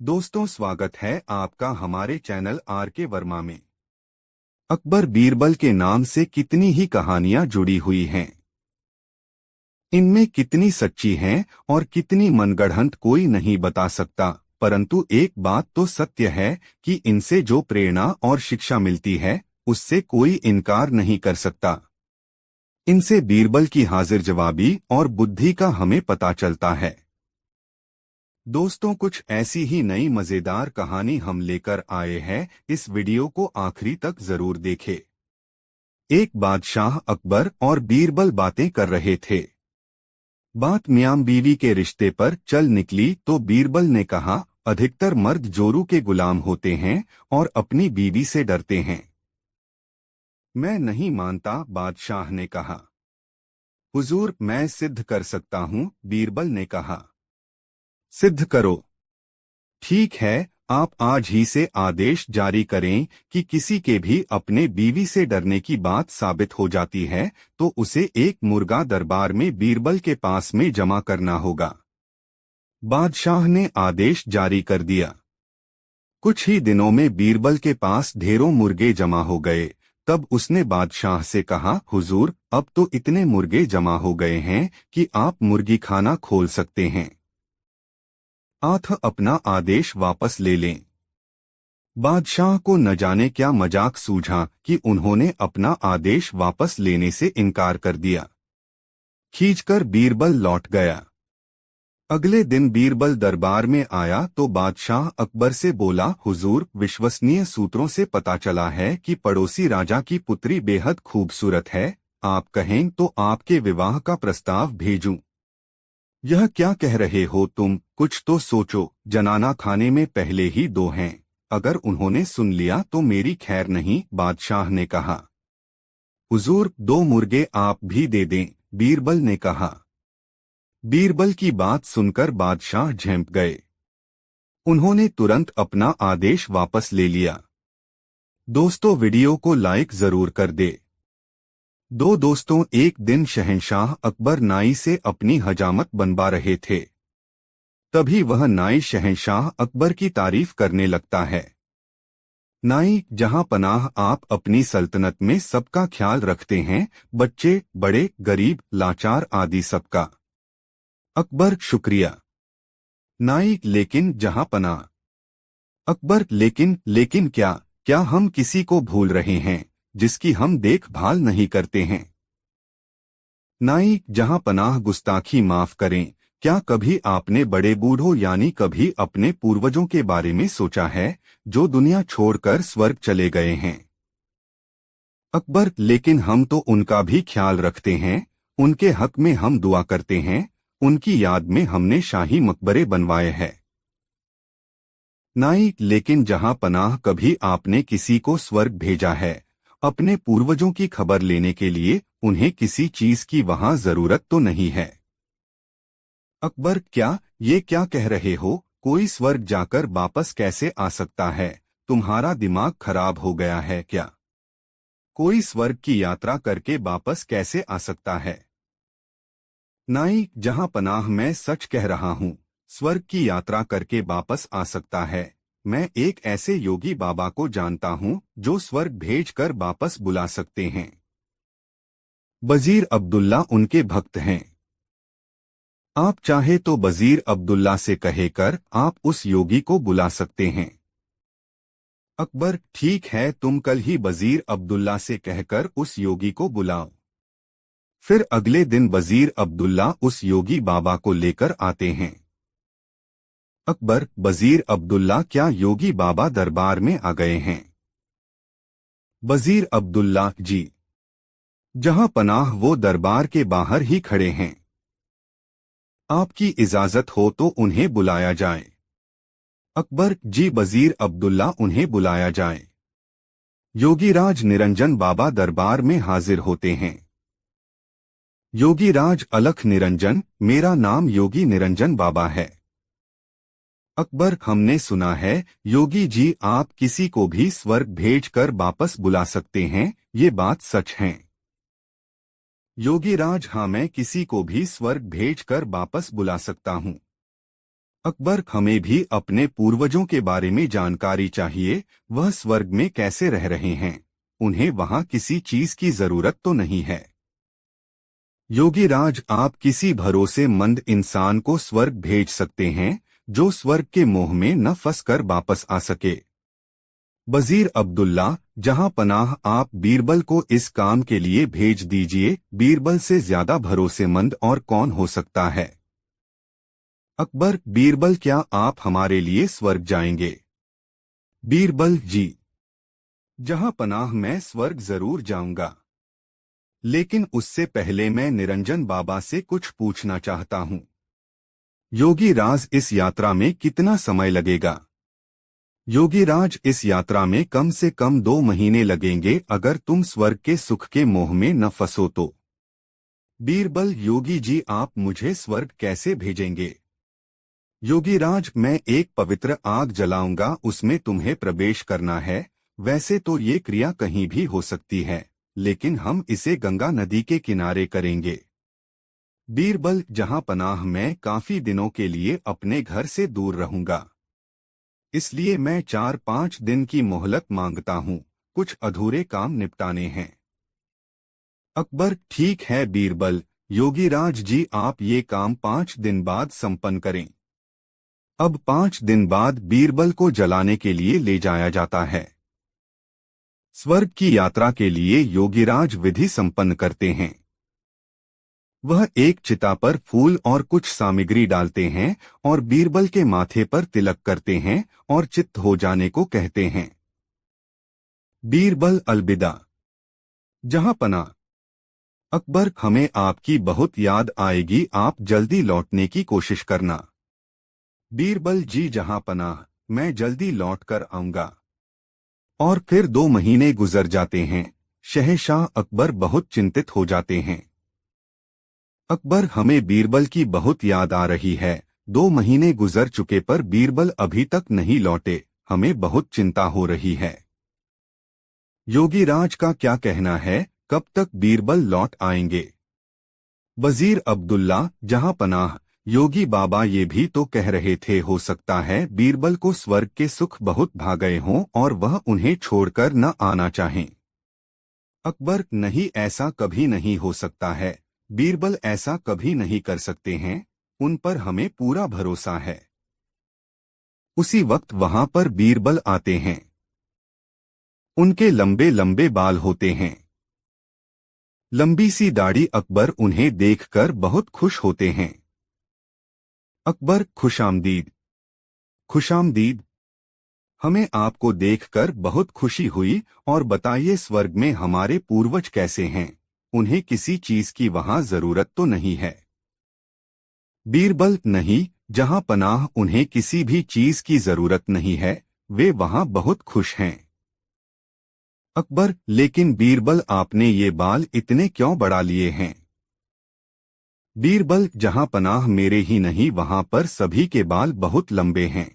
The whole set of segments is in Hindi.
दोस्तों, स्वागत है आपका हमारे चैनल आर के वर्मा में। अकबर बीरबल के नाम से कितनी ही कहानियां जुड़ी हुई हैं। इनमें कितनी सच्ची हैं और कितनी मनगढ़ंत कोई नहीं बता सकता, परंतु एक बात तो सत्य है कि इनसे जो प्रेरणा और शिक्षा मिलती है उससे कोई इनकार नहीं कर सकता। इनसे बीरबल की हाजिर जवाबी और बुद्धि का हमें पता चलता है। दोस्तों, कुछ ऐसी ही नई मजेदार कहानी हम लेकर आए हैं। इस वीडियो को आखिरी तक जरूर देखें। एक बादशाह अकबर और बीरबल बातें कर रहे थे। बात मियां बीवी के रिश्ते पर चल निकली तो बीरबल ने कहा, अधिकतर मर्द जोरू के गुलाम होते हैं और अपनी बीवी से डरते हैं। मैं नहीं मानता, बादशाह ने कहा। हुजूर, मैं सिद्ध कर सकता हूँ, बीरबल ने कहा। सिद्ध करो। ठीक है, आप आज ही से आदेश जारी करें कि किसी के भी अपने बीवी से डरने की बात साबित हो जाती है तो उसे एक मुर्गा दरबार में बीरबल के पास में जमा करना होगा। बादशाह ने आदेश जारी कर दिया। कुछ ही दिनों में बीरबल के पास ढेरों मुर्गे जमा हो गए। तब उसने बादशाह से कहा, हुजूर, अब तो इतने मुर्गे जमा हो गए हैं कि आप मुर्गी खाना खोल सकते हैं। आप अपना आदेश वापस ले लें। बादशाह को न जाने क्या मजाक सूझा कि उन्होंने अपना आदेश वापस लेने से इनकार कर दिया। खींचकर बीरबल लौट गया। अगले दिन बीरबल दरबार में आया तो बादशाह अकबर से बोला, हुजूर, विश्वसनीय सूत्रों से पता चला है कि पड़ोसी राजा की पुत्री बेहद खूबसूरत है। आप कहें तो आपके विवाह का प्रस्ताव भेजूं। यह क्या कह रहे हो तुम? कुछ तो सोचो। जनाना खाने में पहले ही दो हैं। अगर उन्होंने सुन लिया तो मेरी खैर नहीं, बादशाह ने कहा। हुजूर, दो मुर्गे आप भी दे दें, बीरबल ने कहा। बीरबल की बात सुनकर बादशाह झेंप गए। उन्होंने तुरंत अपना आदेश वापस ले लिया। दोस्तों, वीडियो को लाइक जरूर कर दे। दो दोस्तों, एक दिन शहंशाह अकबर नाई से अपनी हजामत बनवा रहे थे। तभी वह नाई शहंशाह अकबर की तारीफ करने लगता है। नाई, जहां पनाह, आप अपनी सल्तनत में सबका ख्याल रखते हैं, बच्चे, बड़े, गरीब, लाचार आदि सबका। अकबर, शुक्रिया। नाई, लेकिन जहां पनाह। अकबर, लेकिन क्या क्या हम किसी को भूल रहे हैं जिसकी हम देखभाल नहीं करते हैं? नाई, जहां पनाह, गुस्ताखी माफ करें। क्या कभी आपने बड़े बूढ़ों यानी कभी अपने पूर्वजों के बारे में सोचा है जो दुनिया छोड़कर स्वर्ग चले गए हैं? अकबर, लेकिन हम तो उनका भी ख्याल रखते हैं। उनके हक में हम दुआ करते हैं। उनकी याद में हमने शाही मकबरे बनवाए हैं। नाई, लेकिन जहां पनाह, कभी आपने किसी को स्वर्ग भेजा है अपने पूर्वजों की खबर लेने के लिए? उन्हें किसी चीज की वहां जरूरत तो नहीं है। अकबर, ये क्या कह रहे हो? कोई स्वर्ग जाकर वापस कैसे आ सकता है? तुम्हारा दिमाग खराब हो गया है क्या? कोई स्वर्ग की यात्रा करके वापस कैसे आ सकता है? नाई, जहां पनाह, मैं सच कह रहा हूँ। स्वर्ग की यात्रा करके वापस आ सकता है। मैं एक ऐसे योगी बाबा को जानता हूँ जो स्वर्ग भेजकर वापस बुला सकते हैं। वजीर अब्दुल्ला उनके भक्त हैं। आप चाहे तो वजीर अब्दुल्ला से कहकर आप उस योगी को बुला सकते हैं। अकबर, ठीक है, तुम कल ही वजीर अब्दुल्ला से कहकर उस योगी को बुलाओ। फिर अगले दिन वजीर अब्दुल्ला उस योगी बाबा को लेकर आते हैं। अकबर, वजीर अब्दुल्ला, क्या योगी बाबा दरबार में आ गए हैं? वजीर अब्दुल्ला, जी। जहां पनाह, वो दरबार के बाहर ही खड़े हैं। आपकी इजाजत हो तो उन्हें बुलाया जाए। अकबर, जी वजीर अब्दुल्ला, उन्हें बुलाया जाए। योगीराज निरंजन बाबा दरबार में हाजिर होते हैं। योगीराज, अलख निरंजन, मेरा नाम योगी निरंजन बाबा है। अकबर, हमने सुना है योगी जी आप किसी को भी स्वर्ग भेजकर वापस बुला सकते हैं, ये बात सच है? योगीराज, हाँ, मैं किसी को भी स्वर्ग भेजकर वापस बुला सकता हूँ। अकबर, हमें भी अपने पूर्वजों के बारे में जानकारी चाहिए। वह स्वर्ग में कैसे रह रहे हैं? उन्हें वहां किसी चीज की जरूरत तो नहीं है। योगीराज, आप किसी भरोसेमंद इंसान को स्वर्ग भेज सकते हैं जो स्वर्ग के मोह में न फंसकर वापस आ सके। वजीर अब्दुल्ला, जहां पनाह, आप बीरबल को इस काम के लिए भेज दीजिए। बीरबल से ज्यादा भरोसेमंद और कौन हो सकता है? अकबर, बीरबल, क्या आप हमारे लिए स्वर्ग जाएंगे? बीरबल जी, जहां पनाह, मैं स्वर्ग जरूर जाऊंगा, लेकिन उससे पहले मैं निरंजन बाबा से कुछ पूछना चाहता हूं। योगीराज, इस यात्रा में कितना समय लगेगा? योगीराज, इस यात्रा में कम से कम 2 महीने लगेंगे, अगर तुम स्वर्ग के सुख के मोह में न फंसो तो। बीरबल, योगी जी, आप मुझे स्वर्ग कैसे भेजेंगे? योगीराज, मैं एक पवित्र आग जलाऊंगा, उसमें तुम्हें प्रवेश करना है। वैसे तो ये क्रिया कहीं भी हो सकती है, लेकिन हम इसे गंगा नदी के किनारे करेंगे। बीरबल, जहां पनाह, मैं काफी दिनों के लिए अपने घर से दूर रहूंगा, इसलिए मैं 4-5 दिन की मोहलत मांगता हूं। कुछ अधूरे काम निपटाने हैं। अकबर, ठीक है बीरबल। योगीराज जी, आप ये काम 5 दिन बाद संपन्न करें। अब 5 दिन बाद बीरबल को जलाने के लिए ले जाया जाता है। स्वर्ग की यात्रा के लिए योगीराज विधि संपन्न करते हैं। वह एक चिता पर फूल और कुछ सामग्री डालते हैं और बीरबल के माथे पर तिलक करते हैं और चित्त हो जाने को कहते हैं। बीरबल, अलविदा। जहां पना। अकबर, हमें आपकी बहुत याद आएगी, आप जल्दी लौटने की कोशिश करना। बीरबल जी, जहां पनाह, मैं जल्दी लौट कर आऊंगा। और फिर 2 महीने गुजर जाते हैं। शहंशाह अकबर बहुत चिंतित हो जाते हैं। अकबर, हमें बीरबल की बहुत याद आ रही है। 2 महीने गुजर चुके पर बीरबल अभी तक नहीं लौटे, हमें बहुत चिंता हो रही है। योगीराज का क्या कहना है, कब तक बीरबल लौट आएंगे? वजीर अब्दुल्ला, जहां पनाह, योगी बाबा ये भी तो कह रहे थे, हो सकता है बीरबल को स्वर्ग के सुख बहुत भा गए हों और वह उन्हें छोड़कर न आना चाहें। अकबर, नहीं, ऐसा कभी नहीं हो सकता है। बीरबल ऐसा कभी नहीं कर सकते हैं, उन पर हमें पूरा भरोसा है। उसी वक्त वहां पर बीरबल आते हैं। उनके लंबे लंबे बाल होते हैं, लंबी सी दाढ़ी। अकबर उन्हें देखकर बहुत खुश होते हैं। अकबर, खुशामदीद। खुशामदीद। हमें आपको देखकर बहुत खुशी हुई। और बताइए, स्वर्ग में हमारे पूर्वज कैसे हैं? उन्हें किसी चीज की वहां जरूरत तो नहीं है? बीरबल, नहीं, जहां पनाह, उन्हें किसी भी चीज की जरूरत नहीं है, वे वहां बहुत खुश हैं। अकबर, लेकिन बीरबल, आपने ये बाल इतने क्यों बढ़ा लिए हैं? बीरबल, जहां पनाह, मेरे ही नहीं, वहां पर सभी के बाल बहुत लंबे हैं।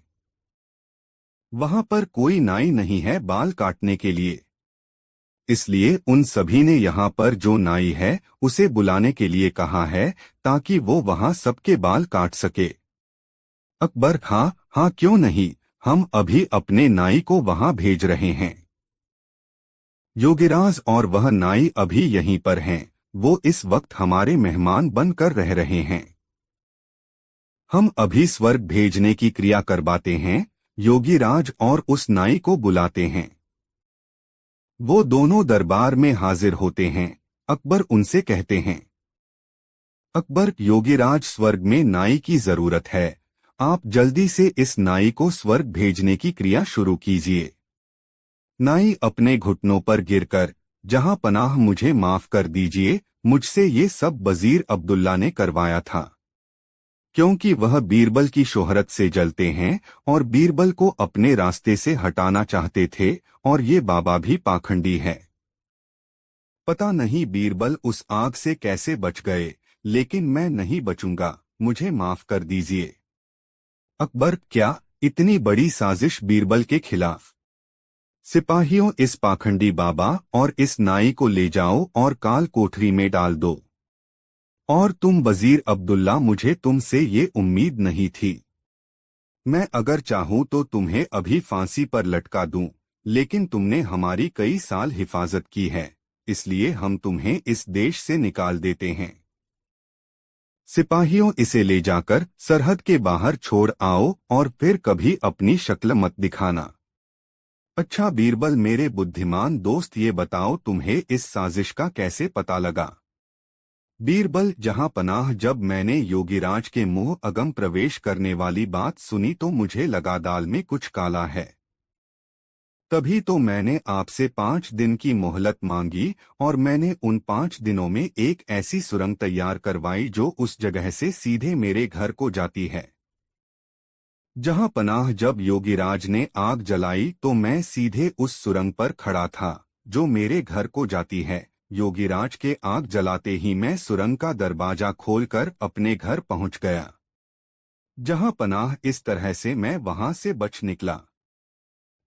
वहां पर कोई नाई नहीं है बाल काटने के लिए, इसलिए उन सभी ने यहाँ पर जो नाई है उसे बुलाने के लिए कहा है, ताकि वो वहां सबके बाल काट सके। अकबर, हाँ हाँ, क्यों नहीं, हम अभी अपने नाई को वहां भेज रहे हैं। योगीराज और वह नाई अभी यहीं पर हैं, वो इस वक्त हमारे मेहमान बनकर रह रहे हैं। हम अभी स्वर्ग भेजने की क्रिया करवाते हैं। योगीराज और उस नाई को बुलाते हैं। वो दोनों दरबार में हाजिर होते हैं। अकबर उनसे कहते हैं, अकबर, योगीराज, स्वर्ग में नाई की जरूरत है, आप जल्दी से इस नाई को स्वर्ग भेजने की क्रिया शुरू कीजिए। नाई अपने घुटनों पर गिरकर, जहां पनाह, मुझे माफ कर दीजिए, मुझसे ये सब वजीर अब्दुल्ला ने करवाया था, क्योंकि वह बीरबल की शोहरत से जलते हैं और बीरबल को अपने रास्ते से हटाना चाहते थे, और ये बाबा भी पाखंडी है। पता नहीं बीरबल उस आग से कैसे बच गए, लेकिन मैं नहीं बचूंगा, मुझे माफ कर दीजिए। अकबर, क्या इतनी बड़ी साजिश बीरबल के खिलाफ? सिपाहियों, इस पाखंडी बाबा और इस नाई को ले जाओ और काल कोठरी में डाल दो। और तुम वजीर अब्दुल्ला, मुझे तुमसे ये उम्मीद नहीं थी। मैं अगर चाहूं तो तुम्हें अभी फांसी पर लटका दूं, लेकिन तुमने हमारी कई साल हिफाजत की है, इसलिए हम तुम्हें इस देश से निकाल देते हैं। सिपाहियों, इसे ले जाकर सरहद के बाहर छोड़ आओ और फिर कभी अपनी शक्ल मत दिखाना। अच्छा बीरबल मेरे बुद्धिमान दोस्त, ये बताओ तुम्हें इस साजिश का कैसे पता लगा? बीरबल जहां पनाह, जब मैंने योगीराज के मुंह अगम प्रवेश करने वाली बात सुनी तो मुझे लगा दाल में कुछ काला है। तभी तो मैंने आपसे 5 दिन की मोहलत मांगी और मैंने उन 5 दिनों में एक ऐसी सुरंग तैयार करवाई जो उस जगह से सीधे मेरे घर को जाती है। जहां पनाह, जब योगीराज ने आग जलाई तो मैं सीधे उस सुरंग पर खड़ा था जो मेरे घर को जाती है। योगीराज के आग जलाते ही मैं सुरंग का दरवाजा खोलकर अपने घर पहुंच गया। जहां पनाह, इस तरह से मैं वहां से बच निकला।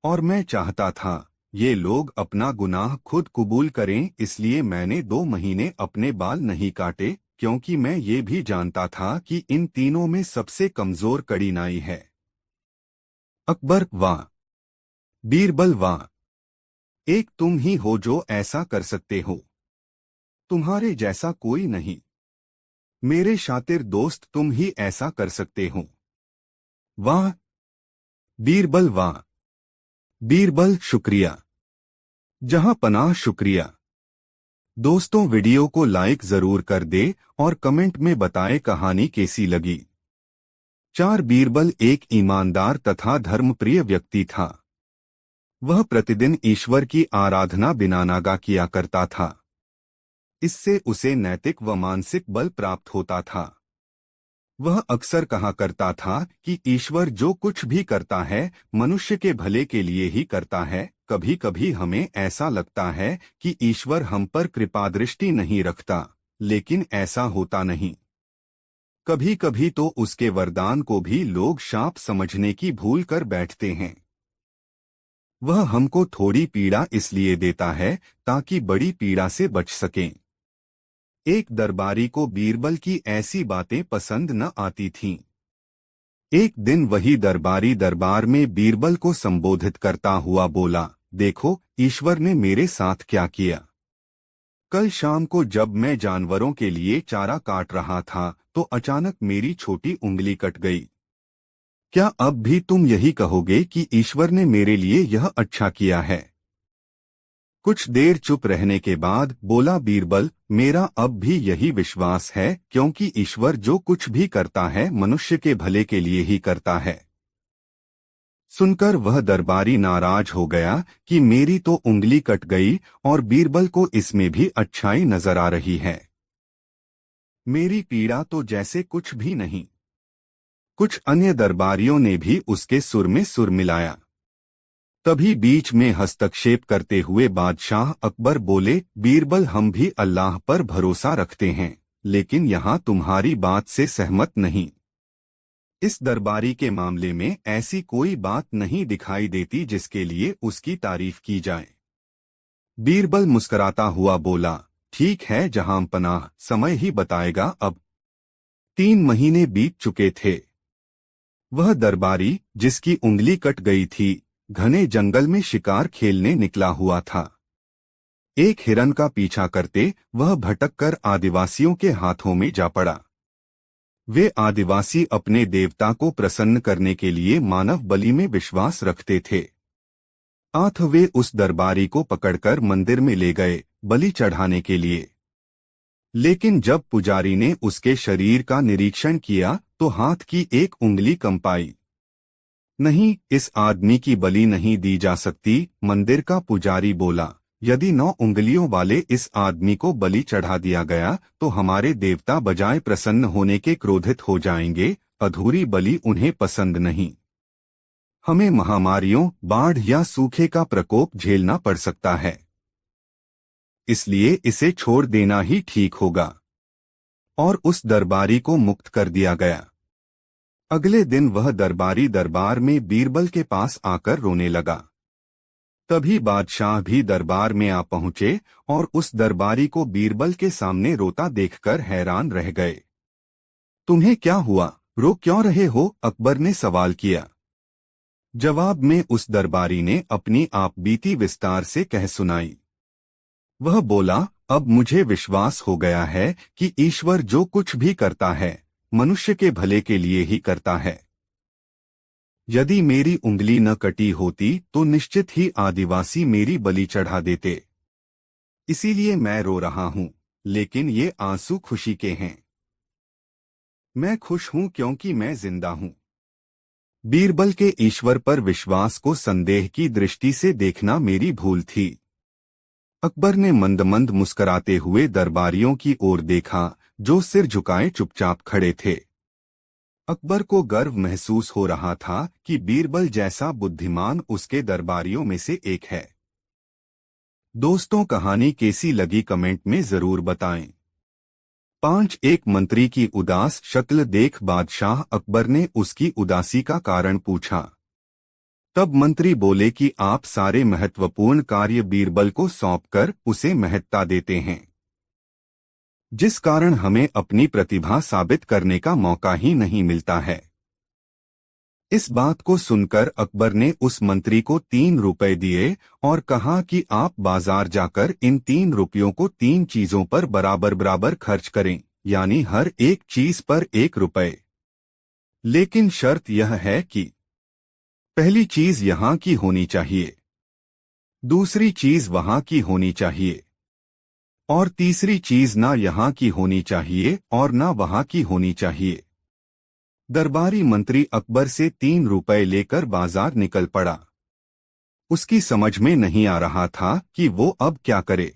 और मैं चाहता था ये लोग अपना गुनाह खुद कबूल करें, इसलिए मैंने 2 महीने अपने बाल नहीं काटे, क्योंकि मैं ये भी जानता था कि इन तीनों में सबसे कमजोर कड़ी नाई है। अकबर वाह, बीरबल वाह, एक तुम ही हो जो ऐसा कर सकते हो। तुम्हारे जैसा कोई नहीं। मेरे शातिर दोस्त, तुम ही ऐसा कर सकते हो। वाह बीरबल वाह, बीरबल शुक्रिया, जहां पनाह शुक्रिया। दोस्तों, वीडियो को लाइक जरूर कर दे और कमेंट में बताएं कहानी कैसी लगी। 4 बीरबल एक ईमानदार तथा धर्मप्रिय व्यक्ति था। वह प्रतिदिन ईश्वर की आराधना बिना नागा किया करता था। इससे उसे नैतिक व मानसिक बल प्राप्त होता था। वह अक्सर कहा करता था कि ईश्वर जो कुछ भी करता है मनुष्य के भले के लिए ही करता है। कभी कभी हमें ऐसा लगता है कि ईश्वर हम पर कृपा दृष्टि नहीं रखता, लेकिन ऐसा होता नहीं। कभी कभी तो उसके वरदान को भी लोग शाप समझने की भूल कर बैठते हैं। वह हमको थोड़ी पीड़ा इसलिए देता है ताकि बड़ी पीड़ा से बच सकें। एक दरबारी को बीरबल की ऐसी बातें पसंद न आती थीं। एक दिन वही दरबारी दरबार में बीरबल को संबोधित करता हुआ बोला, देखो ईश्वर ने मेरे साथ क्या किया। कल शाम को जब मैं जानवरों के लिए चारा काट रहा था तो अचानक मेरी छोटी उंगली कट गई। क्या अब भी तुम यही कहोगे कि ईश्वर ने मेरे लिए यह अच्छा किया है? कुछ देर चुप रहने के बाद बोला बीरबल, मेरा अब भी यही विश्वास है, क्योंकि ईश्वर जो कुछ भी करता है मनुष्य के भले के लिए ही करता है। सुनकर वह दरबारी नाराज हो गया कि मेरी तो उंगली कट गई और बीरबल को इसमें भी अच्छाई नजर आ रही है। मेरी पीड़ा तो जैसे कुछ भी नहीं। कुछ अन्य दरबारियों ने भी उसके सुर में सुर मिलाया। तभी बीच में हस्तक्षेप करते हुए बादशाह अकबर बोले, बीरबल हम भी अल्लाह पर भरोसा रखते हैं, लेकिन यहाँ तुम्हारी बात से सहमत नहीं। इस दरबारी के मामले में ऐसी कोई बात नहीं दिखाई देती जिसके लिए उसकी तारीफ की जाए। बीरबल मुस्कुराता हुआ बोला, ठीक है जहां पनाह, समय ही बताएगा। अब 3 महीने बीत चुके थे। वह दरबारी जिसकी उंगली कट गई थी घने जंगल में शिकार खेलने निकला हुआ था। एक हिरन का पीछा करते वह भटककर आदिवासियों के हाथों में जा पड़ा। वे आदिवासी अपने देवता को प्रसन्न करने के लिए मानव बलि में विश्वास रखते थे। आठ वे उस दरबारी को पकड़कर मंदिर में ले गए बलि चढ़ाने के लिए। लेकिन जब पुजारी ने उसके शरीर का निरीक्षण किया तो हाथ की एक उंगली कंपाई। नहीं, इस आदमी की बलि नहीं दी जा सकती। मंदिर का पुजारी बोला, यदि 9 उंगलियों वाले इस आदमी को बलि चढ़ा दिया गया तो हमारे देवता बजाय प्रसन्न होने के क्रोधित हो जाएंगे। अधूरी बलि उन्हें पसंद नहीं। हमें महामारियों, बाढ़ या सूखे का प्रकोप झेलना पड़ सकता है, इसलिए इसे छोड़ देना ही ठीक होगा। और उस दरबारी को मुक्त कर दिया गया। अगले दिन वह दरबारी दरबार में बीरबल के पास आकर रोने लगा। तभी बादशाह भी दरबार में आ पहुंचे और उस दरबारी को बीरबल के सामने रोता देखकर हैरान रह गए। तुम्हें क्या हुआ? रो क्यों रहे हो? अकबर ने सवाल किया। जवाब में उस दरबारी ने अपनी आप बीती विस्तार से कह सुनाई। वह बोला, अब मुझे विश्वास हो गया है कि ईश्वर जो कुछ भी करता है मनुष्य के भले के लिए ही करता है। यदि मेरी उंगली न कटी होती तो निश्चित ही आदिवासी मेरी बलि चढ़ा देते। इसीलिए मैं रो रहा हूं, लेकिन ये आंसू खुशी के हैं। मैं खुश हूं क्योंकि मैं जिंदा हूं। बीरबल के ईश्वर पर विश्वास को संदेह की दृष्टि से देखना मेरी भूल थी। अकबर ने मंद मंद मुस्कराते हुए दरबारियों की ओर देखा, जो सिर झुकाए चुपचाप खड़े थे। अकबर को गर्व महसूस हो रहा था कि बीरबल जैसा बुद्धिमान उसके दरबारियों में से एक है। दोस्तों, कहानी कैसी लगी कमेंट में जरूर बताएं। 5 एक मंत्री की उदास शक्ल देख बादशाह अकबर ने उसकी उदासी का कारण पूछा। तब मंत्री बोले कि आप सारे महत्वपूर्ण कार्य बीरबल को सौंपकर उसे महत्ता देते हैं, जिस कारण हमें अपनी प्रतिभा साबित करने का मौका ही नहीं मिलता है। इस बात को सुनकर अकबर ने उस मंत्री को 3 रुपए दिए और कहा कि आप बाजार जाकर इन 3 रुपयों को 3 चीजों पर बराबर बराबर खर्च करें, यानी हर एक चीज पर 1 रुपए। लेकिन शर्त यह है कि पहली चीज यहाँ की होनी चाहिए, दूसरी चीज वहाँ की होनी चाहिए और तीसरी चीज ना यहाँ की होनी चाहिए और ना वहाँ की होनी चाहिए। दरबारी मंत्री अकबर से 3 रुपए लेकर बाजार निकल पड़ा। उसकी समझ में नहीं आ रहा था कि वो अब क्या करे।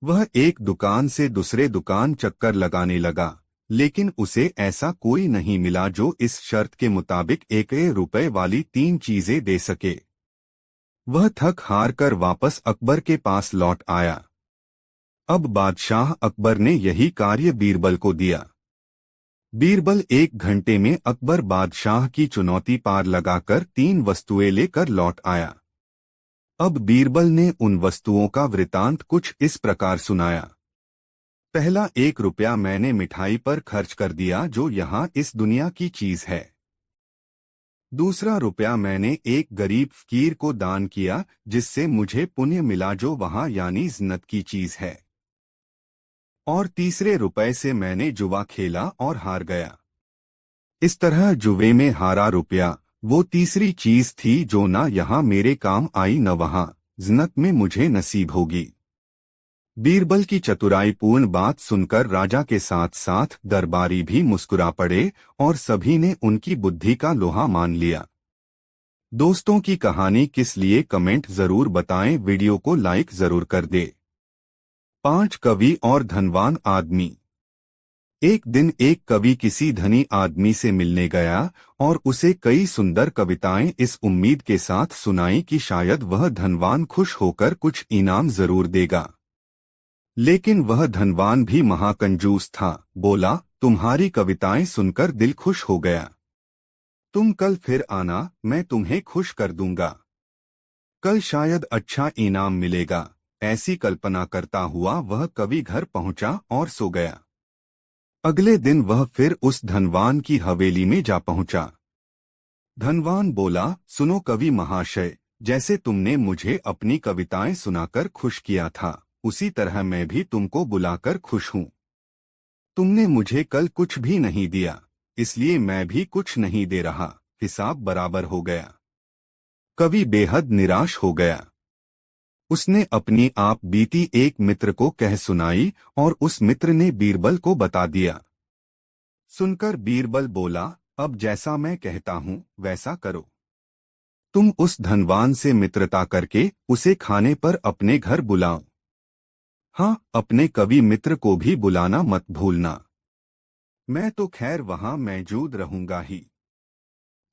वह एक दुकान से दूसरे दुकान चक्कर लगाने लगा, लेकिन उसे ऐसा कोई नहीं मिला जो इस शर्त के मुताबिक 1 रुपए वाली 3 चीजें दे सके। वह थक हार कर वापस अकबर के पास लौट आया। अब बादशाह अकबर ने यही कार्य बीरबल को दिया। बीरबल 1 घंटे में अकबर बादशाह की चुनौती पार लगाकर 3 वस्तुएं लेकर लौट आया। अब बीरबल ने उन वस्तुओं का वृतांत कुछ इस प्रकार सुनाया। पहला 1 रुपया मैंने मिठाई पर खर्च कर दिया जो यहाँ इस दुनिया की चीज है। दूसरा रुपया मैंने एक गरीब फकीर को दान किया जिससे मुझे पुण्य मिला जो वहाँ यानी जन्नत की चीज है। और तीसरे रुपए से मैंने जुआ खेला और हार गया। इस तरह जुए में हारा रुपया वो तीसरी चीज थी जो ना यहाँ मेरे काम आई न वहाँ जन्नत में मुझे नसीब होगी। बीरबल की चतुराईपूर्ण बात सुनकर राजा के साथ साथ दरबारी भी मुस्कुरा पड़े और सभी ने उनकी बुद्धि का लोहा मान लिया। दोस्तों, की कहानी किस लिए कमेंट जरूर बताएं, वीडियो को लाइक जरूर कर दे। 5 कवि और धनवान आदमी। एक दिन एक कवि किसी धनी आदमी से मिलने गया और उसे कई सुंदर कविताएं इस उम्मीद के साथ सुनाई कि शायद वह धनवान खुश होकर कुछ इनाम जरूर देगा। लेकिन वह धनवान भी महाकंजूस था। बोला, तुम्हारी कविताएं सुनकर दिल खुश हो गया। तुम कल फिर आना, मैं तुम्हें खुश कर दूंगा। कल शायद अच्छा इनाम मिलेगा। ऐसी कल्पना करता हुआ वह कवि घर पहुंचा और सो गया। अगले दिन वह फिर उस धनवान की हवेली में जा पहुंचा। धनवान बोला, सुनो कवि महाशय, जैसे तुमने मुझे अपनी कविताएं सुनाकर खुश किया था उसी तरह मैं भी तुमको बुलाकर खुश हूं। तुमने मुझे कल कुछ भी नहीं दिया, इसलिए मैं भी कुछ नहीं दे रहा। हिसाब बराबर हो गया। कवि बेहद निराश हो गया। उसने अपनी आप बीती एक मित्र को कह सुनाई और उस मित्र ने बीरबल को बता दिया। सुनकर बीरबल बोला, अब जैसा मैं कहता हूं वैसा करो। तुम उस धनवान से मित्रता करके उसे खाने पर अपने घर बुलाओ। हाँ, अपने कवि मित्र को भी बुलाना मत भूलना। मैं तो खैर वहां मौजूद रहूंगा ही।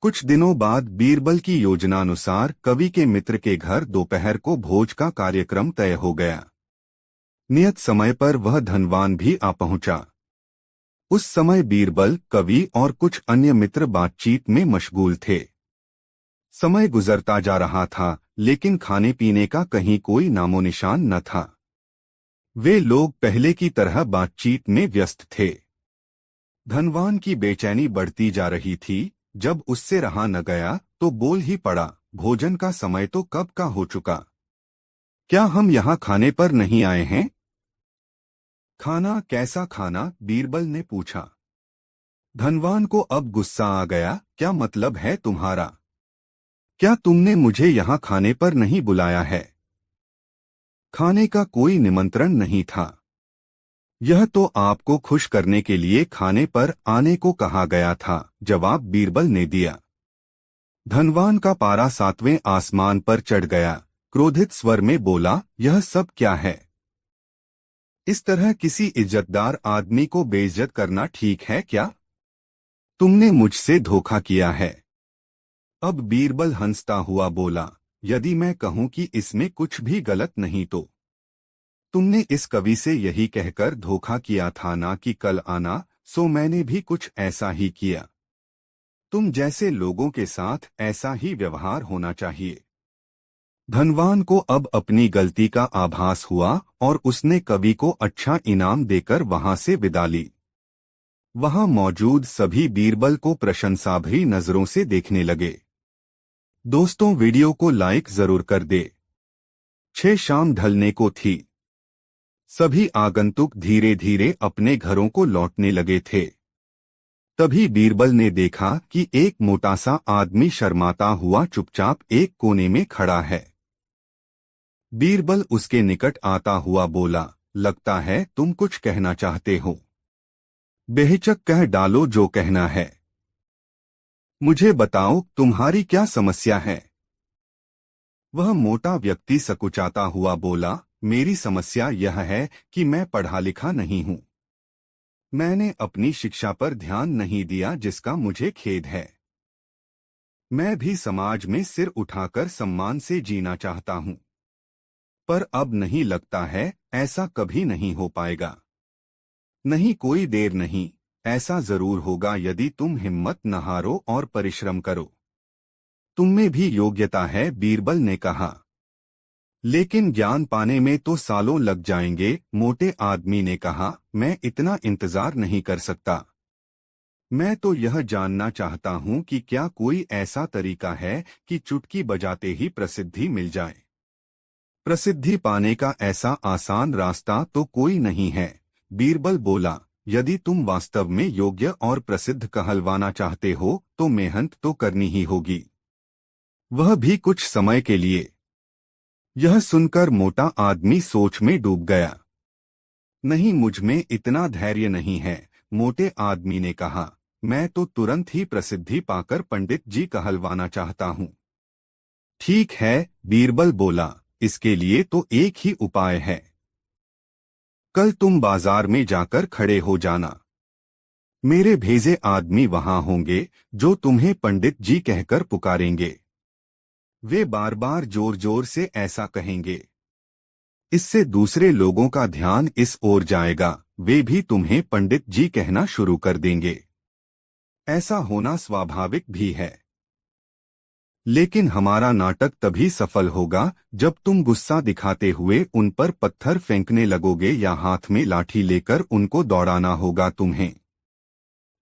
कुछ दिनों बाद बीरबल की योजनानुसार कवि के मित्र के घर दोपहर को भोज का कार्यक्रम तय हो गया। नियत समय पर वह धनवान भी आ पहुंचा। उस समय बीरबल, कवि और कुछ अन्य मित्र बातचीत में मशगूल थे। समय गुजरता जा रहा था, लेकिन खाने पीने का कहीं कोई नामोनिशान न था। वे लोग पहले की तरह बातचीत में व्यस्त थे। धनवान की बेचैनी बढ़ती जा रही थी। जब उससे रहा न गया तो बोल ही पड़ा, भोजन का समय तो कब का हो चुका। क्या हम यहाँ खाने पर नहीं आए हैं? खाना? कैसा खाना? बीरबल ने पूछा। धनवान को अब गुस्सा आ गया। क्या मतलब है तुम्हारा? क्या तुमने मुझे यहाँ खाने पर नहीं बुलाया है? खाने का कोई निमंत्रण नहीं था। यह तो आपको खुश करने के लिए खाने पर आने को कहा गया था, जवाब बीरबल ने दिया। धनवान का पारा 7वें आसमान पर चढ़ गया। क्रोधित स्वर में बोला, यह सब क्या है? इस तरह किसी इज्जतदार आदमी को बेइज्जत करना ठीक है क्या? तुमने मुझसे धोखा किया है। अब बीरबल हंसता हुआ बोला, यदि मैं कहूं कि इसमें कुछ भी गलत नहीं तो? तुमने इस कवि से यही कहकर धोखा किया था ना कि कल आना, सो मैंने भी कुछ ऐसा ही किया। तुम जैसे लोगों के साथ ऐसा ही व्यवहार होना चाहिए। धनवान को अब अपनी गलती का आभास हुआ और उसने कवि को अच्छा इनाम देकर वहां से विदा ली। वहां मौजूद सभी बीरबल को प्रशंसा भरी नजरों से देखने लगे। दोस्तों, वीडियो को लाइक जरूर कर दे। 6 शाम ढलने को थी। सभी आगंतुक धीरे धीरे अपने घरों को लौटने लगे थे। तभी बीरबल ने देखा कि एक मोटा सा आदमी शर्माता हुआ चुपचाप एक कोने में खड़ा है। बीरबल उसके निकट आता हुआ बोला, लगता है तुम कुछ कहना चाहते हो। बेहिचक कह डालो जो कहना है। मुझे बताओ, तुम्हारी क्या समस्या है? वह मोटा व्यक्ति सकुचाता हुआ बोला, मेरी समस्या यह है कि मैं पढ़ा लिखा नहीं हूँ। मैंने अपनी शिक्षा पर ध्यान नहीं दिया, जिसका मुझे खेद है। मैं भी समाज में सिर उठाकर सम्मान से जीना चाहता हूँ, पर अब नहीं लगता है ऐसा कभी नहीं हो पाएगा। नहीं, कोई देर नहीं, ऐसा जरूर होगा यदि तुम हिम्मत न हारो और परिश्रम करो। तुममें भी योग्यता है, बीरबल ने कहा। लेकिन ज्ञान पाने में तो सालों लग जाएंगे, मोटे आदमी ने कहा। मैं इतना इंतजार नहीं कर सकता। मैं तो यह जानना चाहता हूँ कि क्या कोई ऐसा तरीका है कि चुटकी बजाते ही प्रसिद्धि मिल जाए। प्रसिद्धि पाने का ऐसा आसान रास्ता तो कोई नहीं है, बीरबल बोला। यदि तुम वास्तव में योग्य और प्रसिद्ध कहलवाना चाहते हो तो मेहनत तो करनी ही होगी, वह भी कुछ समय के लिए। यह सुनकर मोटा आदमी सोच में डूब गया। नहीं, मुझ में इतना धैर्य नहीं है, मोटे आदमी ने कहा। मैं तो तुरंत ही प्रसिद्धि पाकर पंडित जी कहलवाना चाहता हूँ। ठीक है, बीरबल बोला, इसके लिए तो एक ही उपाय है। कल तुम बाजार में जाकर खड़े हो जाना। मेरे भेजे आदमी वहां होंगे जो तुम्हें पंडित जी कहकर पुकारेंगे। वे बार बार जोर जोर से ऐसा कहेंगे। इससे दूसरे लोगों का ध्यान इस ओर जाएगा, वे भी तुम्हें पंडित जी कहना शुरू कर देंगे। ऐसा होना स्वाभाविक भी है। लेकिन हमारा नाटक तभी सफल होगा जब तुम गुस्सा दिखाते हुए उन पर पत्थर फेंकने लगोगे या हाथ में लाठी लेकर उनको दौड़ाना होगा तुम्हें।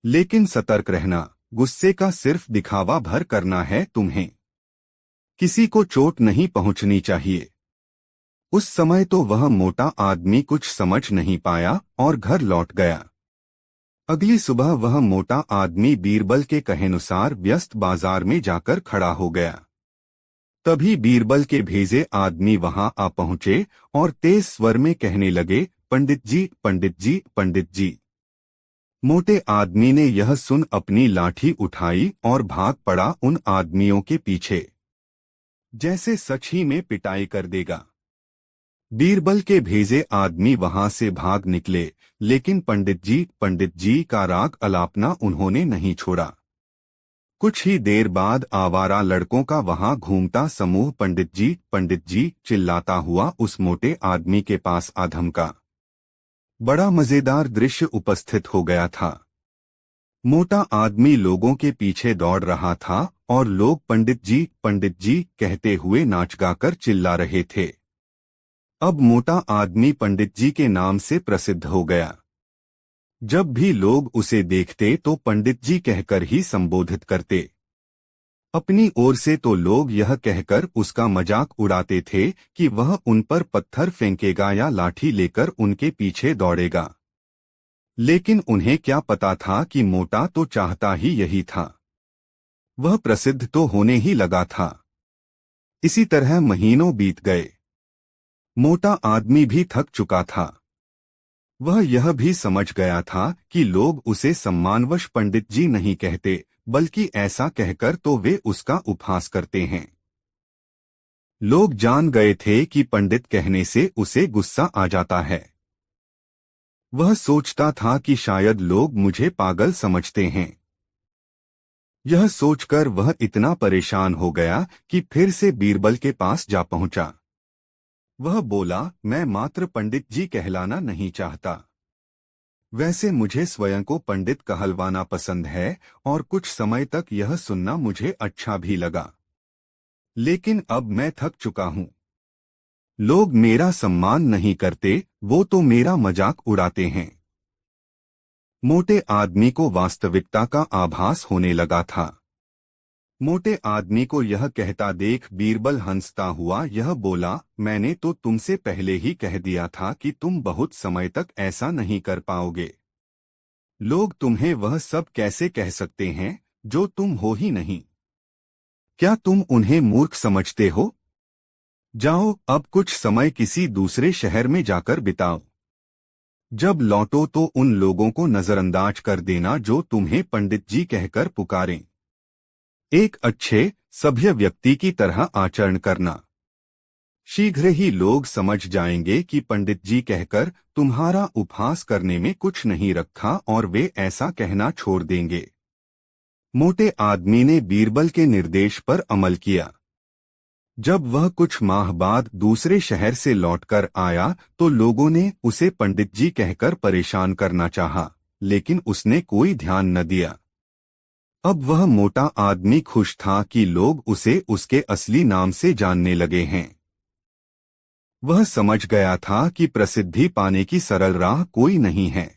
लेकिन सतर्क रहना, गुस्से का सिर्फ दिखावा भर करना है तुम्हें। किसी को चोट नहीं पहुंचनी चाहिए। उस समय तो वह मोटा आदमी कुछ समझ नहीं पाया और घर लौट गया। अगली सुबह वह मोटा आदमी बीरबल के कहेनुसार व्यस्त बाजार में जाकर खड़ा हो गया। तभी बीरबल के भेजे आदमी वहां आ पहुंचे और तेज स्वर में कहने लगे, पंडित जी, पंडित जी, पंडित जी। मोटे आदमी ने यह सुन अपनी लाठी उठाई और भाग पड़ा उन आदमियों के पीछे, जैसे सच ही में पिटाई कर देगा। बीरबल के भेजे आदमी वहां से भाग निकले, लेकिन पंडित जी का राग अलापना उन्होंने नहीं छोड़ा। कुछ ही देर बाद आवारा लड़कों का वहां घूमता समूह पंडित जी चिल्लाता हुआ उस मोटे आदमी के पास आ धमका। बड़ा मजेदार दृश्य उपस्थित हो गया था। मोटा आदमी लोगों के पीछे दौड़ रहा था और लोग पंडित जी कहते हुए नाच गाकर चिल्ला रहे थे। अब मोटा आदमी पंडित जी के नाम से प्रसिद्ध हो गया। जब भी लोग उसे देखते तो पंडित जी कहकर ही संबोधित करते। अपनी ओर से तो लोग यह कहकर उसका मजाक उड़ाते थे कि वह उन पर पत्थर फेंकेगा या लाठी लेकर उनके पीछे दौड़ेगा। लेकिन उन्हें क्या पता था कि मोटा तो चाहता ही यही था। वह प्रसिद्ध तो होने ही लगा था। इसी तरह महीनों बीत गए। मोटा आदमी भी थक चुका था। वह यह भी समझ गया था कि लोग उसे सम्मानवश पंडित जी नहीं कहते, बल्कि ऐसा कहकर तो वे उसका उपहास करते हैं। लोग जान गए थे कि पंडित कहने से उसे गुस्सा आ जाता है। वह सोचता था कि शायद लोग मुझे पागल समझते हैं। यह सोचकर वह इतना परेशान हो गया कि फिर से बीरबल के पास जा पहुंचा। वह बोला, मैं मात्र पंडित जी कहलाना नहीं चाहता। वैसे मुझे स्वयं को पंडित कहलवाना पसंद है और कुछ समय तक यह सुनना मुझे अच्छा भी लगा। लेकिन अब मैं थक चुका हूँ। लोग मेरा सम्मान नहीं करते, वो तो मेरा मजाक उड़ाते हैं। मोटे आदमी को वास्तविकता का आभास होने लगा था। मोटे आदमी को यह कहता देख बीरबल हंसता हुआ यह बोला, मैंने तो तुमसे पहले ही कह दिया था कि तुम बहुत समय तक ऐसा नहीं कर पाओगे। लोग तुम्हें वह सब कैसे कह सकते हैं जो तुम हो ही नहीं। क्या तुम उन्हें मूर्ख समझते हो? जाओ अब कुछ समय किसी दूसरे शहर में जाकर बिताओ। जब लौटो तो उन लोगों को नजरअंदाज कर देना जो तुम्हें पंडित जी कहकर पुकारें। एक अच्छे सभ्य व्यक्ति की तरह आचरण करना। शीघ्र ही लोग समझ जाएंगे कि पंडित जी कहकर तुम्हारा उपहास करने में कुछ नहीं रखा और वे ऐसा कहना छोड़ देंगे। मोटे आदमी ने बीरबल के निर्देश पर अमल किया। जब वह कुछ माह बाद दूसरे शहर से लौटकर आया तो लोगों ने उसे पंडित जी कहकर परेशान करना चाहा, लेकिन उसने कोई ध्यान न दिया। अब वह मोटा आदमी खुश था कि लोग उसे उसके असली नाम से जानने लगे हैं। वह समझ गया था कि प्रसिद्धि पाने की सरल राह कोई नहीं है।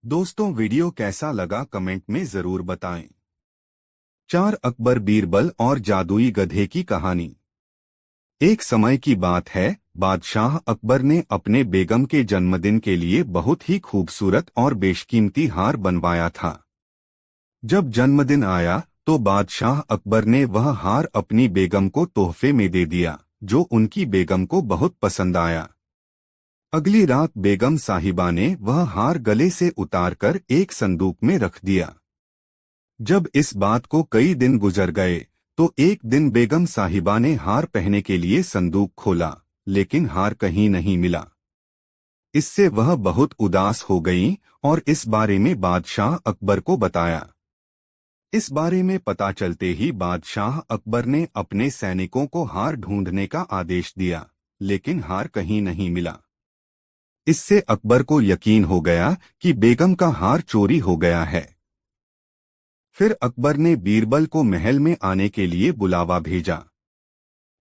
दोस्तों, वीडियो कैसा लगा कमेंट में जरूर बताएं। 4 अकबर बीरबल और जादुई गधे की कहानी। एक समय की बात है, बादशाह अकबर ने अपने बेगम के जन्मदिन के लिए बहुत ही खूबसूरत और बेशकीमती हार बनवाया था। जब जन्मदिन आया तो बादशाह अकबर ने वह हार अपनी बेगम को तोहफे में दे दिया, जो उनकी बेगम को बहुत पसंद आया। अगली रात बेगम साहिबा ने वह हार गले से उतारकर एक संदूक में रख दिया। जब इस बात को कई दिन गुजर गए तो एक दिन बेगम साहिबा ने हार पहनने के लिए संदूक खोला, लेकिन हार कहीं नहीं मिला। इससे वह बहुत उदास हो गईं और इस बारे में बादशाह अकबर को बताया। इस बारे में पता चलते ही बादशाह अकबर ने अपने सैनिकों को हार ढूंढने का आदेश दिया, लेकिन हार कहीं नहीं मिला। इससे अकबर को यकीन हो गया कि बेगम का हार चोरी हो गया है। फिर अकबर ने बीरबल को महल में आने के लिए बुलावा भेजा।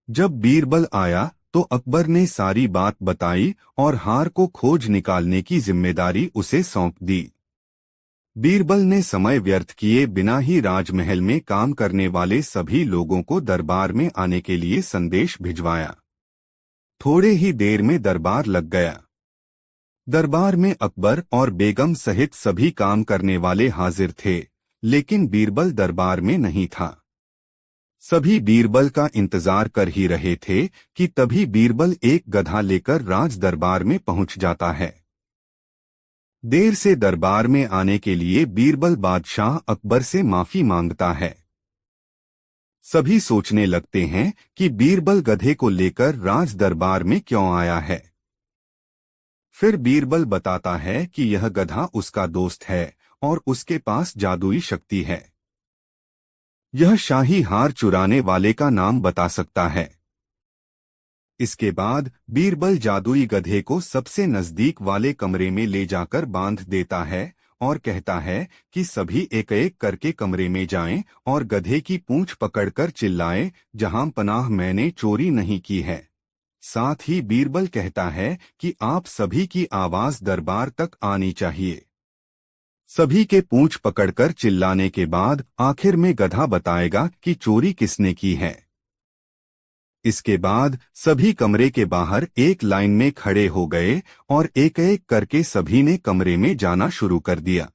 जब बीरबल आया तो अकबर ने सारी बात बताई और हार को खोज निकालने की जिम्मेदारी उसे सौंप दी। बीरबल ने समय व्यर्थ किए बिना ही राजमहल में काम करने वाले सभी लोगों को दरबार में आने के लिए संदेश भिजवाया। थोड़े ही देर में दरबार लग गया। दरबार में अकबर और बेगम सहित सभी काम करने वाले हाजिर थे, लेकिन बीरबल दरबार में नहीं था। सभी बीरबल का इंतजार कर ही रहे थे कि तभी बीरबल एक गधा लेकर राज दरबार में पहुंच जाता है। देर से दरबार में आने के लिए बीरबल बादशाह अकबर से माफी मांगता है। सभी सोचने लगते हैं कि बीरबल गधे को लेकर राज दरबार में क्यों आया है। फिर बीरबल बताता है कि यह गधा उसका दोस्त है और उसके पास जादुई शक्ति है। यह शाही हार चुराने वाले का नाम बता सकता है। इसके बाद बीरबल जादुई गधे को सबसे नजदीक वाले कमरे में ले जाकर बांध देता है और कहता है कि सभी एक एक करके कमरे में जाएं और गधे की पूंछ पकड़कर चिल्लाएं, जहां पनाह मैंने चोरी नहीं की है। साथ ही बीरबल कहता है कि आप सभी की आवाज दरबार तक आनी चाहिए। सभी के पूंछ पकड़कर चिल्लाने के बाद आखिर में गधा बताएगा कि चोरी किसने की है। इसके बाद सभी कमरे के बाहर एक लाइन में खड़े हो गए और एक एक करके सभी ने कमरे में जाना शुरू कर दिया।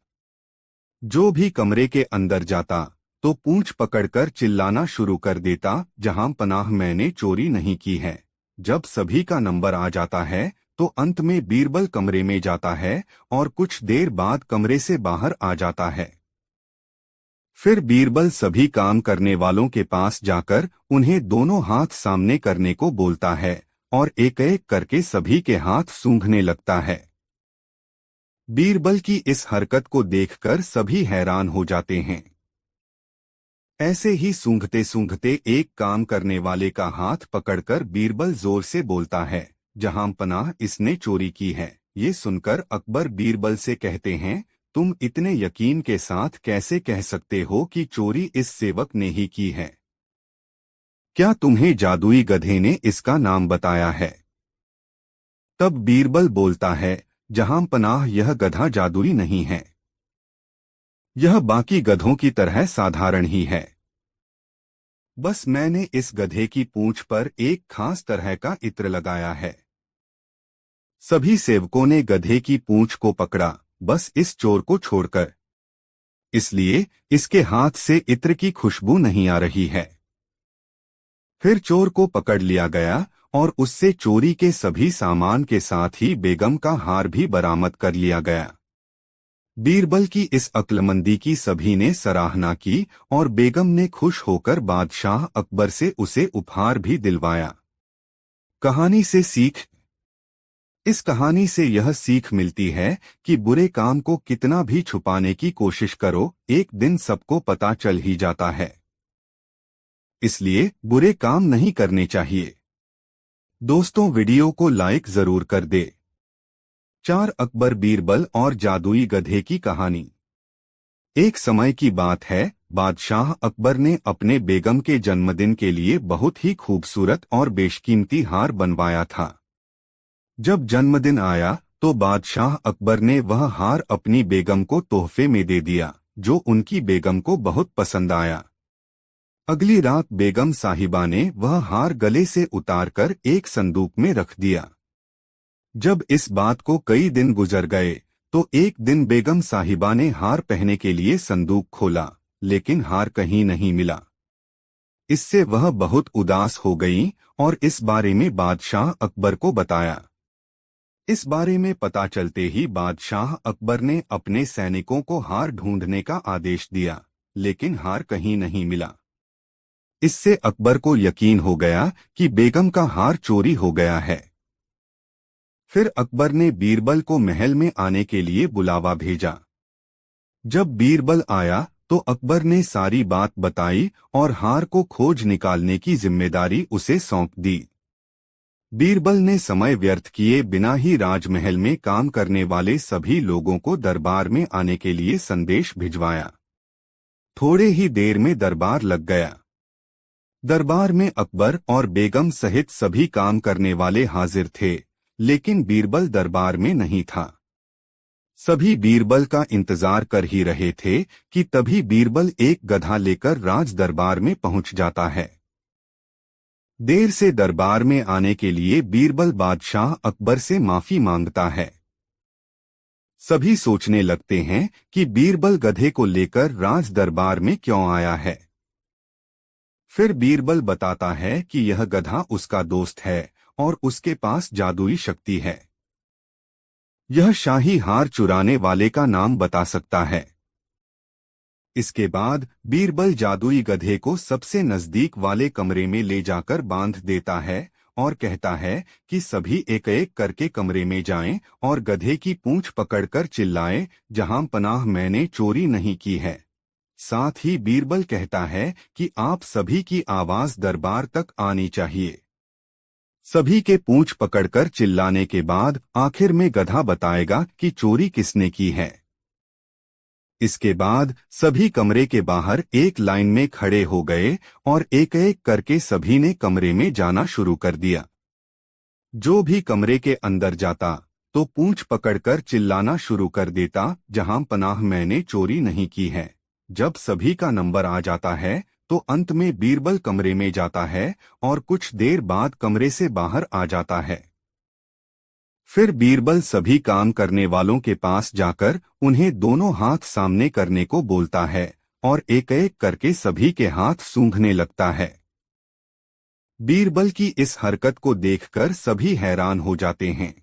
जो भी कमरे के अंदर जाता तो पूंछ पकड़कर चिल्लाना शुरू कर देता, जहां पनाह मैंने चोरी नहीं की है। जब सभी का नंबर आ जाता है तो अंत में बीरबल कमरे में जाता है और कुछ देर बाद कमरे से बाहर आ जाता है। फिर बीरबल सभी काम करने वालों के पास जाकर उन्हें दोनों हाथ सामने करने को बोलता है और एक एक करके सभी के हाथ सूंघने लगता है। बीरबल की इस हरकत को देखकर सभी हैरान हो जाते हैं। ऐसे ही सूंघते सूंघते एक काम करने वाले का हाथ पकड़कर बीरबल जोर से बोलता है, जहां पनाह इसने चोरी की है। ये सुनकर अकबर बीरबल से कहते हैं, तुम इतने यकीन के साथ कैसे कह सकते हो कि चोरी इस सेवक ने ही की है? क्या तुम्हें जादुई गधे ने इसका नाम बताया है? तब बीरबल बोलता है, जहां पनाह यह गधा जादुई नहीं है। यह बाकी गधों की तरह साधारण ही है। बस मैंने इस गधे की पूंछ पर एक खास तरह का इत्र लगाया है। सभी सेवकों ने गधे की पूंछ को पकड़ा, बस इस चोर को छोड़कर। इसलिए इसके हाथ से इत्र की खुशबू नहीं आ रही है। फिर चोर को पकड़ लिया गया और उससे चोरी के सभी सामान के साथ ही बेगम का हार भी बरामद कर लिया गया। बीरबल की इस अक्लमंदी की सभी ने सराहना की और बेगम ने खुश होकर बादशाह अकबर से उसे उपहार भी दिलवाया। कहानी से सीख। इस कहानी से यह सीख मिलती है कि बुरे काम को कितना भी छुपाने की कोशिश करो, एक दिन सबको पता चल ही जाता है। इसलिए बुरे काम नहीं करने चाहिए। दोस्तों, वीडियो को लाइक जरूर कर दे। 4 अकबर बीरबल और जादुई गधे की कहानी। एक समय की बात है, बादशाह अकबर ने अपने बेगम के जन्मदिन के लिए बहुत ही खूबसूरत और बेशकीमती हार बनवाया था। जब जन्मदिन आया तो बादशाह अकबर ने वह हार अपनी बेगम को तोहफे में दे दिया, जो उनकी बेगम को बहुत पसंद आया। अगली रात बेगम साहिबा ने वह हार गले से उतारकर एक संदूक में रख दिया। जब इस बात को कई दिन गुजर गए तो एक दिन बेगम साहिबा ने हार पहनने के लिए संदूक खोला, लेकिन हार कहीं नहीं मिला। इससे वह बहुत उदास हो गईं और इस बारे में बादशाह अकबर को बताया। इस बारे में पता चलते ही बादशाह अकबर ने अपने सैनिकों को हार ढूंढने का आदेश दिया, लेकिन हार कहीं नहीं मिला। इससे अकबर को यकीन हो गया कि बेगम का हार चोरी हो गया है। फिर अकबर ने बीरबल को महल में आने के लिए बुलावा भेजा। जब बीरबल आया तो अकबर ने सारी बात बताई और हार को खोज निकालने की जिम्मेदारी उसे सौंप दी। बीरबल ने समय व्यर्थ किए बिना ही राजमहल में काम करने वाले सभी लोगों को दरबार में आने के लिए संदेश भिजवाया। थोड़े ही देर में दरबार लग गया। दरबार में अकबर और बेगम सहित सभी काम करने वाले हाजिर थे, लेकिन बीरबल दरबार में नहीं था। सभी बीरबल का इंतजार कर ही रहे थे कि तभी बीरबल एक गधा लेकर राज दरबार में पहुंच जाता है। देर से दरबार में आने के लिए बीरबल बादशाह अकबर से माफी मांगता है। सभी सोचने लगते हैं कि बीरबल गधे को लेकर राज दरबार में क्यों आया है। फिर बीरबल बताता है कि यह गधा उसका दोस्त है और उसके पास जादुई शक्ति है। यह शाही हार चुराने वाले का नाम बता सकता है। इसके बाद बीरबल जादुई गधे को सबसे नजदीक वाले कमरे में ले जाकर बांध देता है और कहता है कि सभी एक एक करके कमरे में जाएं और गधे की पूंछ पकड़कर चिल्लाएं, जहां पनाह मैंने चोरी नहीं की है। साथ ही बीरबल कहता है कि आप सभी की आवाज दरबार तक आनी चाहिए। सभी के पूंछ पकड़कर चिल्लाने के बाद आखिर में गधा बताएगा कि चोरी किसने की है। इसके बाद सभी कमरे के बाहर एक लाइन में खड़े हो गए और एक एक करके सभी ने कमरे में जाना शुरू कर दिया। जो भी कमरे के अंदर जाता तो पूंछ पकड़कर चिल्लाना शुरू कर देता, जहां पनाह मैंने चोरी नहीं की है। जब सभी का नंबर आ जाता है तो अंत में बीरबल कमरे में जाता है और कुछ देर बाद कमरे से बाहर आ जाता है। फिर बीरबल सभी काम करने वालों के पास जाकर उन्हें दोनों हाथ सामने करने को बोलता है और एक एक करके सभी के हाथ सूंघने लगता है। बीरबल की इस हरकत को देखकर सभी हैरान हो जाते हैं।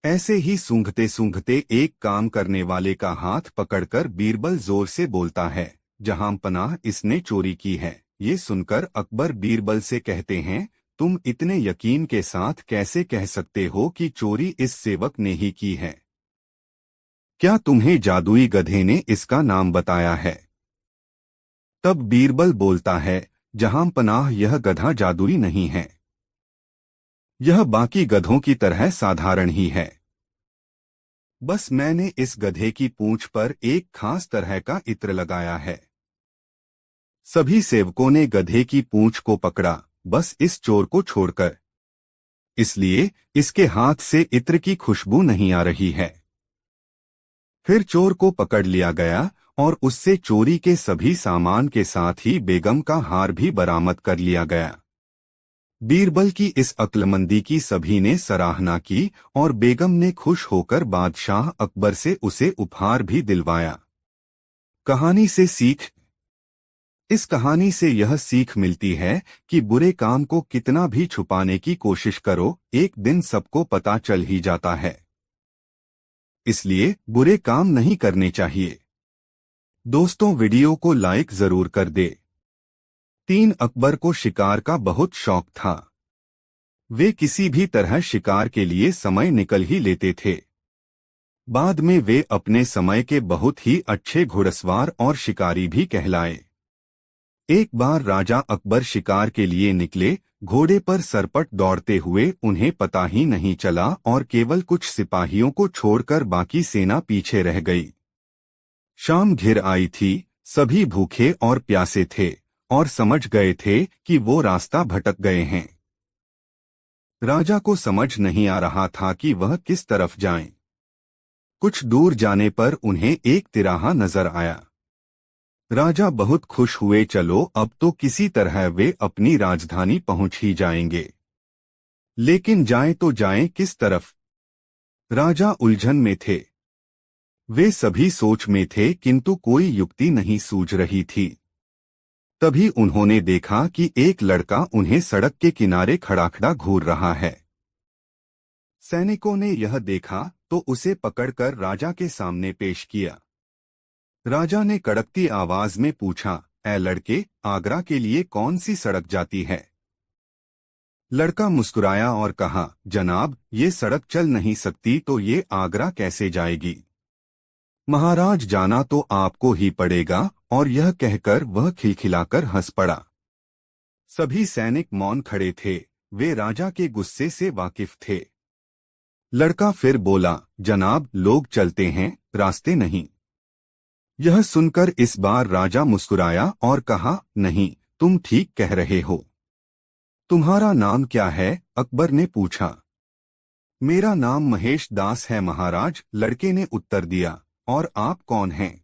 ऐसे ही सूंघते सूंघते एक काम करने वाले का हाथ पकड़कर बीरबल जोर से बोलता है, जहां पनाह इसने चोरी की है। ये सुनकर अकबर बीरबल से कहते हैं, तुम इतने यकीन के साथ कैसे कह सकते हो कि चोरी इस सेवक ने ही की है? क्या तुम्हें जादुई गधे ने इसका नाम बताया है? तब बीरबल बोलता है, जहां पनाह यह गधा जादुई नहीं है। यह बाकी गधों की तरह साधारण ही है। बस मैंने इस गधे की पूंछ पर एक खास तरह का इत्र लगाया है। सभी सेवकों ने गधे की पूंछ को पकड़ा, बस इस चोर को छोड़कर। इसलिए इसके हाथ से इत्र की खुशबू नहीं आ रही है। फिर चोर को पकड़ लिया गया और उससे चोरी के सभी सामान के साथ ही बेगम का हार भी बरामद कर लिया गया। बीरबल की इस अक्लमंदी की सभी ने सराहना की और बेगम ने खुश होकर बादशाह अकबर से उसे उपहार भी दिलवाया। कहानी से सीख। इस कहानी से यह सीख मिलती है कि बुरे काम को कितना भी छुपाने की कोशिश करो, एक दिन सबको पता चल ही जाता है। इसलिए बुरे काम नहीं करने चाहिए। दोस्तों, वीडियो को लाइक जरूर कर दे। 3 अकबर को शिकार का बहुत शौक था। वे किसी भी तरह शिकार के लिए समय निकल ही लेते थे। बाद में वे अपने समय के बहुत ही अच्छे घुड़सवार और शिकारी भी कहलाए। एक बार राजा अकबर शिकार के लिए निकले। घोड़े पर सरपट दौड़ते हुए उन्हें पता ही नहीं चला और केवल कुछ सिपाहियों को छोड़कर बाकी सेना पीछे रह गई। शाम घिर आई थी, सभी भूखे और प्यासे थे और समझ गए थे कि वो रास्ता भटक गए हैं। राजा को समझ नहीं आ रहा था कि वह किस तरफ जाएं। कुछ दूर जाने पर उन्हें एक तिराहा नजर आया। राजा बहुत खुश हुए, चलो अब तो किसी तरह वे अपनी राजधानी पहुंच ही जाएंगे। लेकिन जाएं तो जाएं किस तरफ? राजा उलझन में थे। वे सभी सोच में थे किंतु कोई युक्ति नहीं सूझ रही थी। तभी उन्होंने देखा कि एक लड़का उन्हें सड़क के किनारे खड़ा घूर रहा है। सैनिकों ने यह देखा तो उसे पकड़कर राजा के सामने पेश किया। राजा ने कड़कती आवाज में पूछा, ऐ लड़के, आगरा के लिए कौन सी सड़क जाती है? लड़का मुस्कुराया और कहा, जनाब, ये सड़क चल नहीं सकती तो ये आगरा कैसे जाएगी? महाराज, जाना तो आपको ही पड़ेगा। और यह कहकर वह खिलखिलाकर हंस पड़ा। सभी सैनिक मौन खड़े थे, वे राजा के गुस्से से वाकिफ थे। लड़का फिर बोला, जनाब, लोग चलते हैं, रास्ते नहीं। यह सुनकर इस बार राजा मुस्कुराया और कहा, नहीं, तुम ठीक कह रहे हो। तुम्हारा नाम क्या है? अकबर ने पूछा। मेरा नाम महेश दास है महाराज, लड़के ने उत्तर दिया। और आप कौन हैं?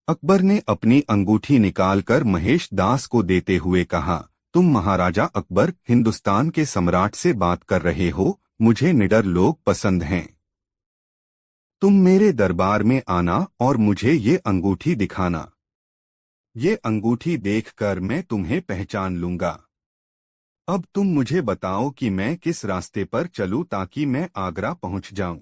अकबर ने अपनी अंगूठी निकालकर महेश दास को देते हुए कहा, तुम महाराजा अकबर, हिंदुस्तान के सम्राट से बात कर रहे हो। मुझे निडर लोग पसंद हैं। तुम मेरे दरबार में आना और मुझे ये अंगूठी दिखाना। ये अंगूठी देखकर मैं तुम्हें पहचान लूंगा। अब तुम मुझे बताओ कि मैं किस रास्ते पर चलूं ताकि मैं आगरा पहुंच जाऊं।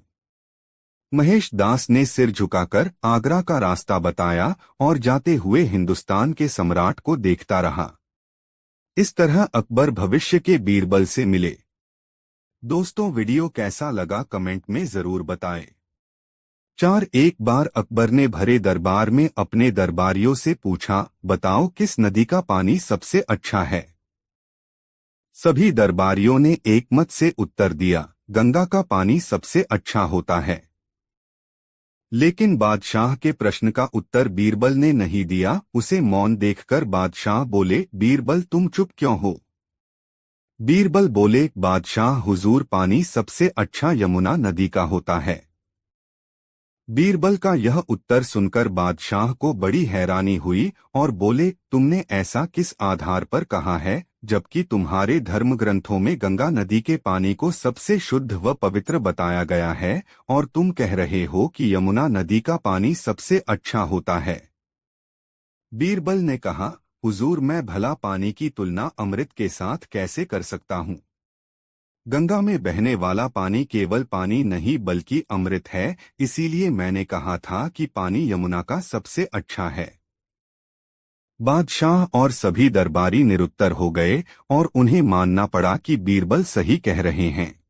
महेश दास ने सिर झुकाकर आगरा का रास्ता बताया और जाते हुए हिंदुस्तान के सम्राट को देखता रहा। इस तरह अकबर भविष्य के बीरबल से मिले। दोस्तों, वीडियो कैसा लगा कमेंट में जरूर बताएं। 4 एक बार अकबर ने भरे दरबार में अपने दरबारियों से पूछा, बताओ किस नदी का पानी सबसे अच्छा है? सभी दरबारियों ने एकमत से उत्तर दिया, गंगा का पानी सबसे अच्छा होता है। लेकिन बादशाह के प्रश्न का उत्तर बीरबल ने नहीं दिया। उसे मौन देखकर बादशाह बोले, बीरबल, तुम चुप क्यों हो? बीरबल बोले, बादशाह हुजूर, पानी सबसे अच्छा यमुना नदी का होता है। बीरबल का यह उत्तर सुनकर बादशाह को बड़ी हैरानी हुई और बोले, तुमने ऐसा किस आधार पर कहा है, जबकि तुम्हारे धर्म ग्रंथों में गंगा नदी के पानी को सबसे शुद्ध व पवित्र बताया गया है, और तुम कह रहे हो कि यमुना नदी का पानी सबसे अच्छा होता है। बीरबल ने कहा, हुजूर, मैं भला पानी की तुलना अमृत के साथ कैसे कर सकता हूँ। गंगा में बहने वाला पानी केवल पानी नहीं बल्कि अमृत है, इसीलिए मैंने कहा था कि पानी यमुना का सबसे अच्छा है। बादशाह और सभी दरबारी निरुत्तर हो गए और उन्हें मानना पड़ा कि बीरबल सही कह रहे हैं।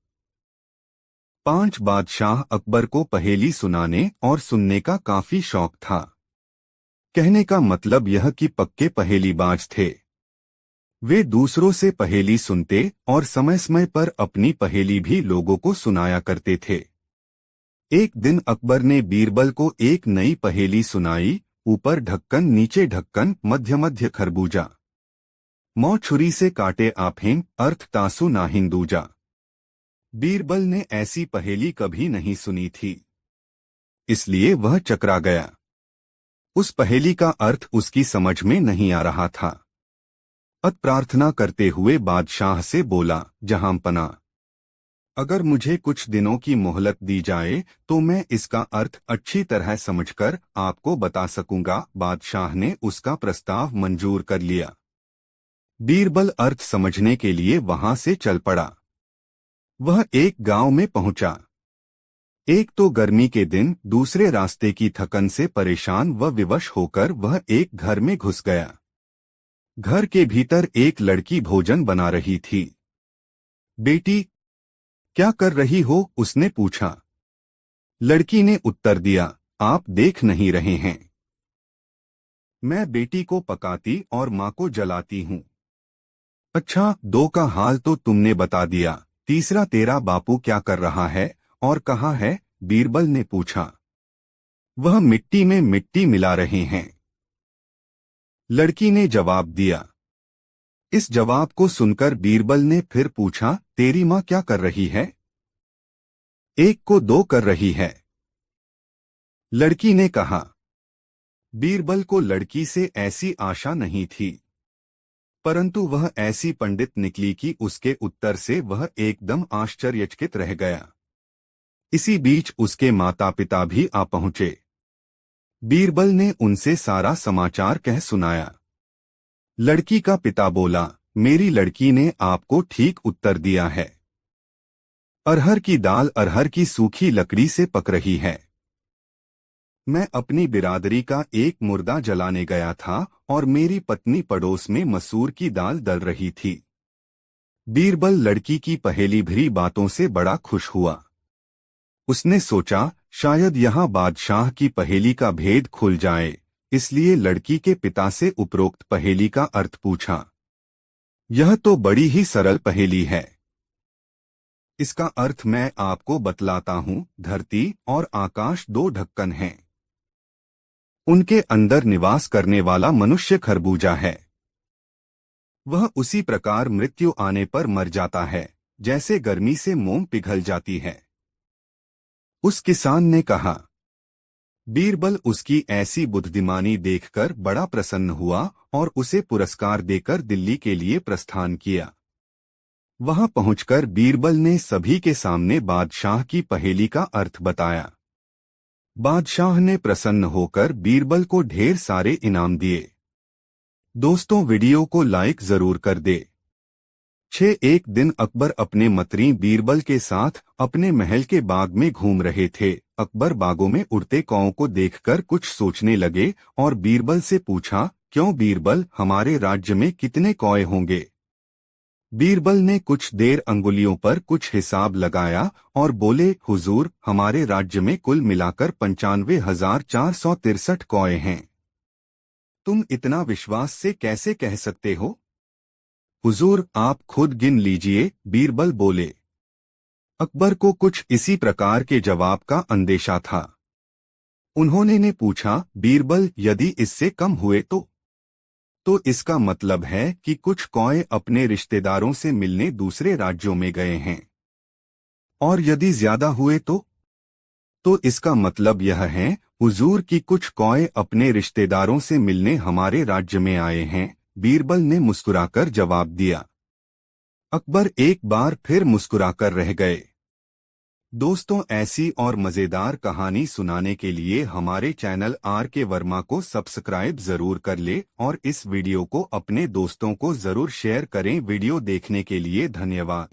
5 बादशाह अकबर को पहेली सुनाने और सुनने का काफी शौक था। कहने का मतलब यह कि पक्के पहेलीबाज थे। वे दूसरों से पहेली सुनते और समय समय पर अपनी पहेली भी लोगों को सुनाया करते थे। एक दिन अकबर ने बीरबल को एक नई पहेली सुनाई। ऊपर ढक्कन, नीचे ढक्कन, मध्य मध्य खरबूजा, मौ छुरी से काटे आफेन, अर्थ तासु नाहिन दूजा। बीरबल ने ऐसी पहेली कभी नहीं सुनी थी, इसलिए वह चकरा गया। उस पहेली का अर्थ उसकी समझ में नहीं आ रहा था। अत प्रार्थना करते हुए बादशाह से बोला, जहांपना, अगर मुझे कुछ दिनों की मोहलत दी जाए तो मैं इसका अर्थ अच्छी तरह समझकर आपको बता सकूंगा। बादशाह ने उसका प्रस्ताव मंजूर कर लिया। बीरबल अर्थ समझने के लिए वहां से चल पड़ा। वह एक गांव में पहुंचा। एक तो गर्मी के दिन, दूसरे रास्ते की थकन से परेशान व विवश होकर वह एक घर में घुस गया। घर के भीतर एक लड़की भोजन बना रही थी। बेटी, क्या कर रही हो? उसने पूछा। लड़की ने उत्तर दिया, आप देख नहीं रहे हैं, मैं बेटी को पकाती और माँ को जलाती हूँ। अच्छा, 2 का हाल तो तुमने बता दिया, तीसरा तेरा बापू क्या कर रहा है और कहाँ है? बीरबल ने पूछा। वह मिट्टी में मिट्टी मिला रहे हैं, लड़की ने जवाब दिया। इस जवाब को सुनकर बीरबल ने फिर पूछा, तेरी माँ क्या कर रही है? 1 को 2 कर रही है, लड़की ने कहा। बीरबल को लड़की से ऐसी आशा नहीं थी, परंतु वह ऐसी पंडित निकली कि उसके उत्तर से वह एकदम आश्चर्यचकित रह गया। इसी बीच उसके माता पिता भी आ पहुंचे। बीरबल ने उनसे सारा समाचार कह सुनाया। लड़की का पिता बोला, मेरी लड़की ने आपको ठीक उत्तर दिया है। अरहर की दाल अरहर की सूखी लकड़ी से पक रही है। मैं अपनी बिरादरी का एक मुर्दा जलाने गया था और मेरी पत्नी पड़ोस में मसूर की दाल दल रही थी। बीरबल लड़की की पहेली भरी बातों से बड़ा खुश हुआ। उसने सोचा, शायद यहाँ बादशाह की पहेली का भेद खुल जाए, इसलिए लड़की के पिता से उपरोक्त पहेली का अर्थ पूछा। यह तो बड़ी ही सरल पहेली है, इसका अर्थ मैं आपको बतलाता हूँ। धरती और आकाश 2 ढक्कन हैं, उनके अंदर निवास करने वाला मनुष्य खरबूजा है। वह उसी प्रकार मृत्यु आने पर मर जाता है, जैसे गर्मी से मोम पिघल जाती है। उस किसान ने कहा। बीरबल उसकी ऐसी बुद्धिमानी देखकर बड़ा प्रसन्न हुआ और उसे पुरस्कार देकर दिल्ली के लिए प्रस्थान किया। वहां पहुंचकर बीरबल ने सभी के सामने बादशाह की पहेली का अर्थ बताया। बादशाह ने प्रसन्न होकर बीरबल को ढेर सारे इनाम दिए। दोस्तों, वीडियो को लाइक जरूर कर दे। 6 एक दिन अकबर अपने मंत्री बीरबल के साथ अपने महल के बाग में घूम रहे थे। अकबर बागों में उड़ते कौओं को देखकर कुछ सोचने लगे और बीरबल से पूछा, क्यों बीरबल, हमारे राज्य में कितने कौए होंगे? बीरबल ने कुछ देर अंगुलियों पर कुछ हिसाब लगाया और बोले, हुजूर, हमारे राज्य में कुल मिलाकर 95,463 कौए हैं। तुम इतना विश्वास से कैसे कह सकते हो? हुजूर, आप खुद गिन लीजिए, बीरबल बोले। अकबर को कुछ इसी प्रकार के जवाब का अंदेशा था। उन्होंने पूछा, बीरबल, यदि इससे कम हुए तो? तो इसका मतलब है कि कुछ कौए अपने रिश्तेदारों से मिलने दूसरे राज्यों में गए हैं। और यदि ज्यादा हुए तो इसका मतलब यह है हुजूर कि कुछ कौए अपने रिश्तेदारों से मिलने हमारे राज्य में आए हैं। बीरबल ने मुस्कुराकर जवाब दिया। अकबर एक बार फिर मुस्कुराकर रह गए। दोस्तों, ऐसी और मजेदार कहानी सुनाने के लिए हमारे चैनल आर के वर्मा को सब्सक्राइब जरूर कर ले और इस वीडियो को अपने दोस्तों को जरूर शेयर करें। वीडियो देखने के लिए धन्यवाद।